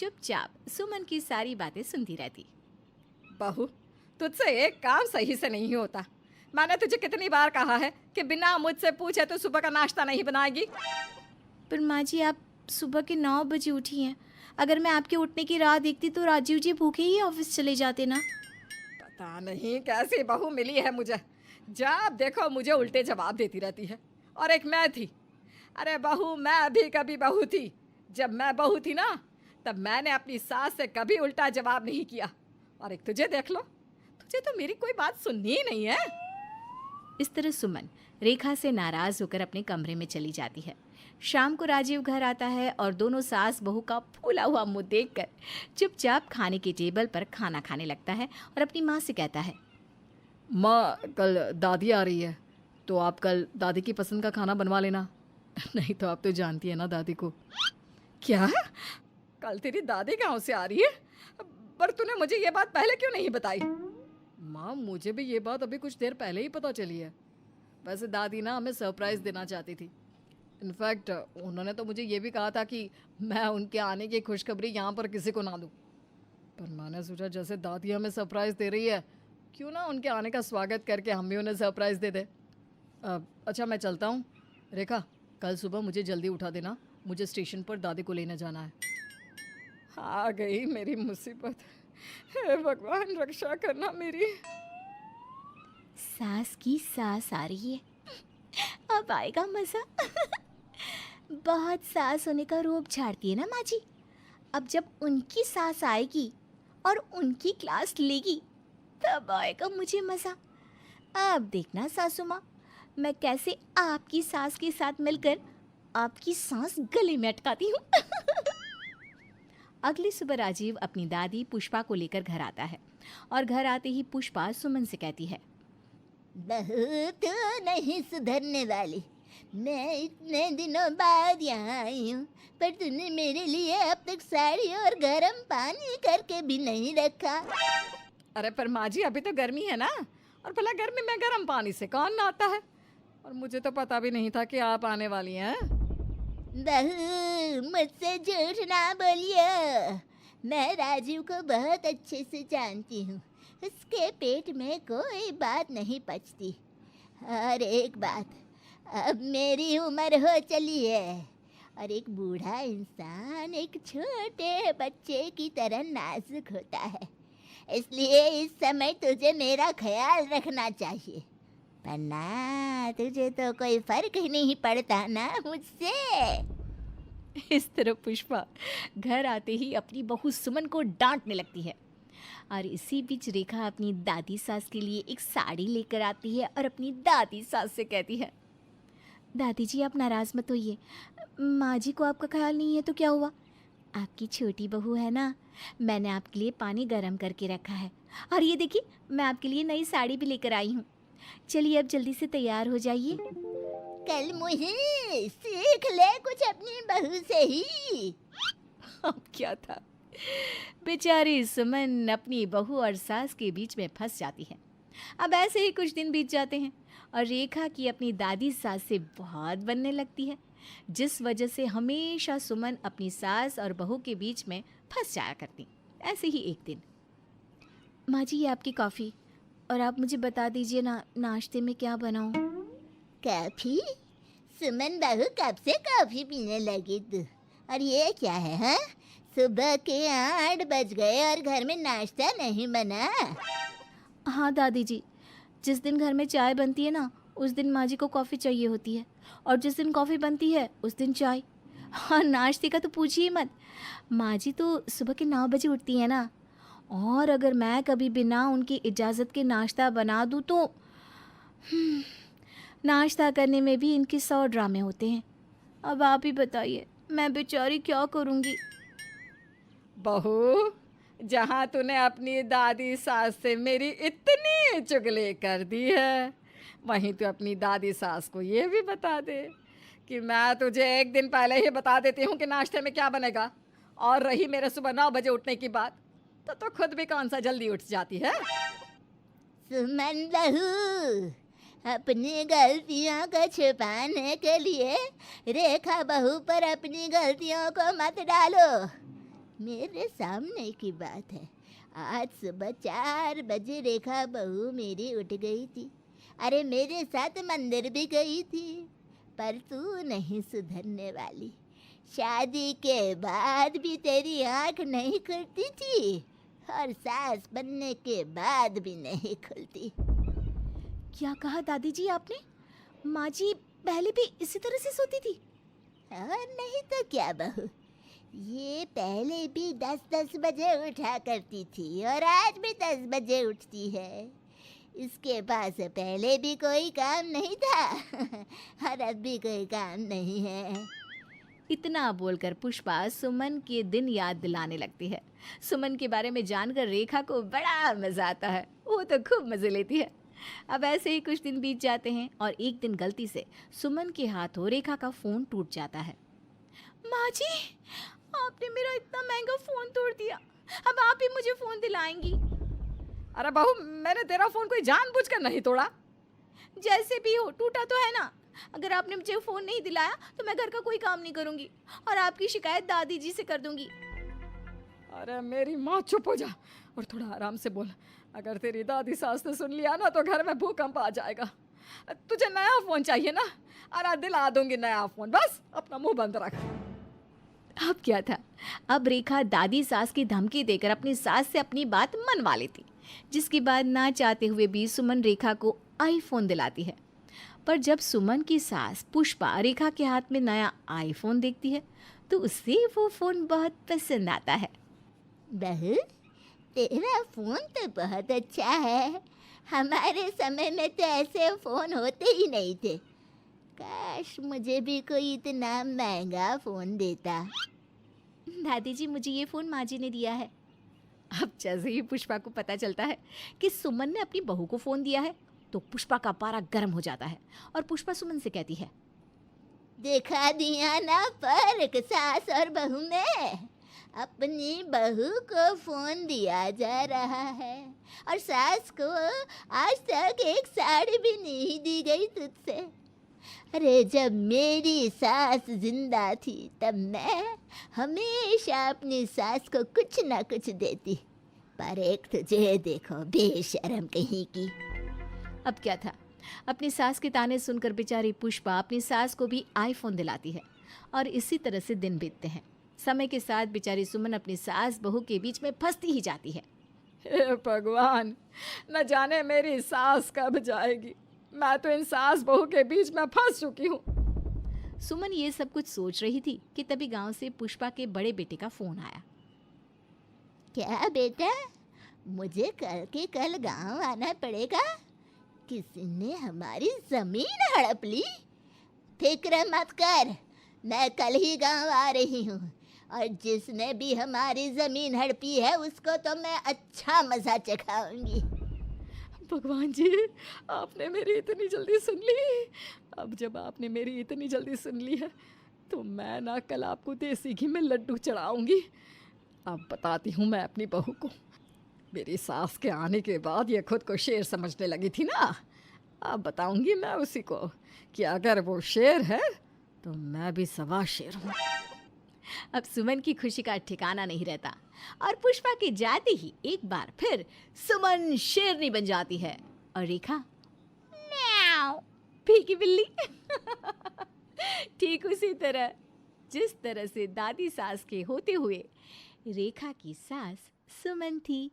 चुपचाप सुमन की सारी बातें सुनती रहती। बहू, तुझसे एक काम सही से नहीं होता। मैंने तुझे कितनी बार कहा है कि बिना मुझसे पूछे तो सुबह का नाश्ता नहीं बनाएगी। पर माँ जी, आप सुबह के 9 बजे उठी हैं। अगर मैं आपके उठने की राह देखती तो राजीव जी भूखे ही ऑफिस चले जाते ना। पता नहीं कैसी बहू मिली है मुझे, जब देखो मुझे उल्टे जवाब देती रहती है। और एक मैं थी, अरे बहू, मैं भी कभी बहू थी। जब मैं बहू थी ना, तब मैंने अपनी सास से कभी उल्टा जवाब नहीं किया। और एक तुझे देख लो, तुझे तो मेरी कोई बात सुननी ही नहीं है। इस तरह सुमन रेखा से नाराज होकर अपने कमरे में चली जाती है। शाम को राजीव घर आता है और दोनों सास बहू का फूला हुआ मुंह देखकर चुपचाप खाने के टेबल पर खाना खाने लगता है और अपनी माँ से कहता है, माँ, कल दादी आ रही है, तो आप कल दादी की पसंद का खाना बनवा लेना। नहीं तो आप तो जानती है ना दादी को। क्या? कल तेरी दादी गांव से आ रही है? पर तूने मुझे ये बात पहले क्यों नहीं बताई? माँ, मुझे भी ये बात अभी कुछ देर पहले ही पता चली है। वैसे दादी ना हमें सरप्राइज़ देना चाहती थी। इनफैक्ट उन्होंने तो मुझे ये भी कहा था कि मैं उनके आने की खुशखबरी यहाँ पर किसी को ना दूँ। पर मैंने सोचा जैसे दादी हमें सरप्राइज़ दे रही है, क्यों ना उनके आने का स्वागत करके हम भी उन्हें सरप्राइज़ दे दें। अच्छा, मैं चलता हूँ। रेखा, कल सुबह मुझे जल्दी उठा देना, मुझे स्टेशन पर दादी को लेने जाना है। आ गई मेरी मुसीबत। हे भगवान, रक्षा करना मेरी। सास की सास आ रही है, अब आएगा मज़ा। बहुत सास होने का रूप झाड़ती है ना माँ जी। अब जब उनकी सास आएगी और उनकी क्लास लेगी तब आएगा मुझे मज़ा। अब देखना सासू माँ, मैं कैसे आपकी सास के साथ मिलकर आपकी सांस गले में अटकाती हूँ। अगली सुबह राजीव अपनी दादी पुष्पा को लेकर घर आता है और घर आते ही पुष्पा सुमन से कहती है, बहू तो नहीं सुधरने वाली। मैं इतने दिनों बाद यहाँ आई हूँ, पर तूने मेरे लिए अब तक साड़ी और गर्म पानी करके भी नहीं रखा। अरे पर माँ जी, अभी तो गर्मी है ना, और भला गर्मी में गर्म पानी से कौन नहाता है? और मुझे तो पता भी नहीं था कि आप आने वाली हैं। बहू, मुझसे झूठ ना बोलिए। मैं राजीव को बहुत अच्छे से जानती हूँ। उसके पेट में कोई बात नहीं पचती। और एक बात, अब मेरी उम्र हो चली है और एक बूढ़ा इंसान एक छोटे बच्चे की तरह नाजुक होता है। इसलिए इस समय तुझे मेरा ख्याल रखना चाहिए, वरना तुझे तो कोई फर्क ही नहीं पड़ता ना मुझसे। इस तरह पुष्पा घर आते ही अपनी बहू सुमन को डांटने लगती है। और इसी बीच रेखा अपनी दादी सास के लिए एक साड़ी लेकर आती है और अपनी दादी सास से कहती है, दादी जी आप नाराज़ मत होइए, माँ जी को आपका ख्याल नहीं है तो क्या हुआ, आपकी छोटी बहू है ना, मैंने आपके लिए पानी गर्म करके रखा है। और ये देखिए, मैं आपके लिए नई साड़ी भी लेकर आई हूँ। चलिए अब जल्दी से तैयार हो जाइए। कल मुझे सीख ले कुछ अपनी बहू से ही। अब क्या था, बेचारी सुमन अपनी बहू और सास के बीच में फंस जाती है। अब ऐसे ही कुछ दिन बीत जाते हैं और रेखा की अपनी दादी सास से बहुत बनने लगती है, जिस वजह से हमेशा सुमन अपनी सास और बहू के बीच में फंस जाया करती। ऐसे ही एक दिन, माँ जी ये आपकी कॉफ़ी, और आप मुझे बता दीजिए ना नाश्ते में क्या बनाऊँ। कॉफी? सुमन बहू, कब से कॉफी पीने लगी तू? और ये क्या है हाँ? सुबह के 8 बज गए और घर में नाश्ता नहीं बना? हाँ दादी जी, जिस दिन घर में चाय बनती है ना उस दिन माँ जी को कॉफ़ी चाहिए होती है, और जिस दिन कॉफ़ी बनती है उस दिन चाय। हाँ, नाश्ते का तो पूछिए मत, माँ जी तो सुबह के 9 बजे उठती है ना, और अगर मैं कभी बिना उनकी इजाज़त के नाश्ता बना दूँ तो नाश्ता करने में भी इनके 100 ड्रामे होते हैं। अब आप ही बताइए, मैं बेचारी क्या करूँगी। बहू, जहाँ तूने अपनी दादी सास से मेरी इतनी चुगली कर दी है, वहीं तू अपनी दादी सास को ये भी बता दे कि मैं तुझे एक दिन पहले ही बता देती हूँ कि नाश्ते में क्या बनेगा। और रही मेरे सुबह 9 बजे उठने की बात, तो खुद भी कौन सा जल्दी उठ जाती है। सुमन बहू, अपनी गलतियों को छुपाने के लिए रेखा बहू पर अपनी गलतियों को मत डालो। मेरे सामने की बात है। आज सुबह 4 बजे रेखा बहू मेरी उठ गई थी। अरे मेरे साथ मंदिर भी गई थी। पर तू नहीं सुधरने वाली। शादी के बाद भी तेरी आँख नहीं खुलती थी और सास बनने के बाद भी नहीं खुलती। क्या कहा दादी जी आपने? माँ जी पहले भी इसी तरह से सोती थी? और नहीं तो क्या बहू, ये पहले भी 10-10 बजे उठा करती थी और आज भी 10 बजे उठती है। इसके पास पहले भी कोई काम नहीं था और अब भी कोई काम नहीं है। इतना बोलकर पुष्पा सुमन के दिन याद दिलाने लगती है। सुमन के बारे में जानकर रेखा को बड़ा मजा आता है। वो तो खूब मजे लेती है। अब ऐसे ही कुछ दिन बीत जाते हैं और एक दिन गलती से सुमन के हाथों रेखा का फोन टूट जाता है। माँ जी, आपने मेरा इतना महंगा फोन तोड़ दिया। अब आप ही मुझे फोन दिलाएंगी? अरे बहू, मैंने तेरा फोन कोई जानबूझकर नहीं तोड़ा। जैसे भी हो, टूटा तो है ना। अगर आपने मुझे फ़ोन नहीं दिलाया तो मैं घर का कोई काम नहीं करूँगी और आपकी शिकायत दादी जी से कर दूँगी। अरे मेरी माँ, चुप हो जा और थोड़ा आराम से बोल। अगर तेरी दादी सास ने सुन लिया ना तो घर में भूकंप आ जाएगा। तुझे नया फ़ोन चाहिए ना? अरे दिला दूंगी नया फ़ोन, बस अपना मुंह बंद रख। अब क्या था, अब रेखा दादी सास की धमकी देकर अपनी सास से अपनी बात मनवा लेती, जिसके बाद ना चाहते हुए भी सुमन रेखा को आईफोन दिलाती है। पर जब सुमन की सास पुष्पा रेखा के हाथ में नया आईफोन देखती है तो उसे वो फ़ोन बहुत पसंद आता है। बहू, तेरा फ़ोन तो बहुत अच्छा है। हमारे समय में तो ऐसे फ़ोन होते ही नहीं थे। काश मुझे भी कोई इतना महंगा फ़ोन देता। दादी जी, मुझे ये फ़ोन माँ जी ने दिया है। अब जैसे ही पुष्पा को पता चलता है कि सुमन ने अपनी बहू को फ़ोन दिया है तो पुष्पा का पारा गर्म हो जाता है और पुष्पा सुमन से कहती है, दिखा दिया ना फर्क सास और बहू में। अपनी बहू को फ़ोन दिया जा रहा है और सास को आज तक एक साड़ी भी नहीं दी गई तुझसे। अरे जब मेरी सास जिंदा थी तब मैं हमेशा अपनी सास को कुछ ना कुछ देती, पर एक तुझे देखो, बेशर्म कहीं की। अब क्या था, अपनी सास के ताने सुनकर बेचारी पुष्पा अपनी सास को भी आईफोन दिलाती है और इसी तरह से दिन बीतते हैं। समय के साथ बेचारी सुमन अपनी सास बहू के बीच में फंसती ही जाती है। हे भगवान, न जाने मेरी सास कब जाएगी। मैं तो इन सास बहू के बीच में फंस चुकी हूँ। सुमन ये सब कुछ सोच रही थी कि तभी गांव से पुष्पा के बड़े बेटे का फोन आया। क्या बेटा, मुझे कल के कल गांव आना पड़ेगा। किसी ने हमारी जमीन हड़प ली। फिक्र मत कर, मैं कल ही गांव आ रही हूँ और जिसने भी हमारी जमीन हड़पी है उसको तो मैं अच्छा मजा चखाऊंगी। भगवान जी, आपने मेरी इतनी जल्दी सुन ली। अब जब आपने मेरी इतनी जल्दी सुन ली है तो मैं ना कल आपको देसी घी में लड्डू चढ़ाऊंगी। अब बताती हूँ मैं अपनी बहू को। मेरी सास के आने के बाद ये खुद को शेर समझने लगी थी ना। अब बताऊंगी मैं उसी को कि अगर वो शेर है तो मैं भी सवा शेर हूँ। अब सुमन की खुशी का ठिकाना नहीं रहता और पुष्पा के जाते ही एक बार फिर सुमन शेरनी बन जाती है और रेखा म्याऊ भीगी बिल्ली। ठीक उसी तरह जिस तरह से दादी सास के होते हुए रेखा की सास सुमन थी।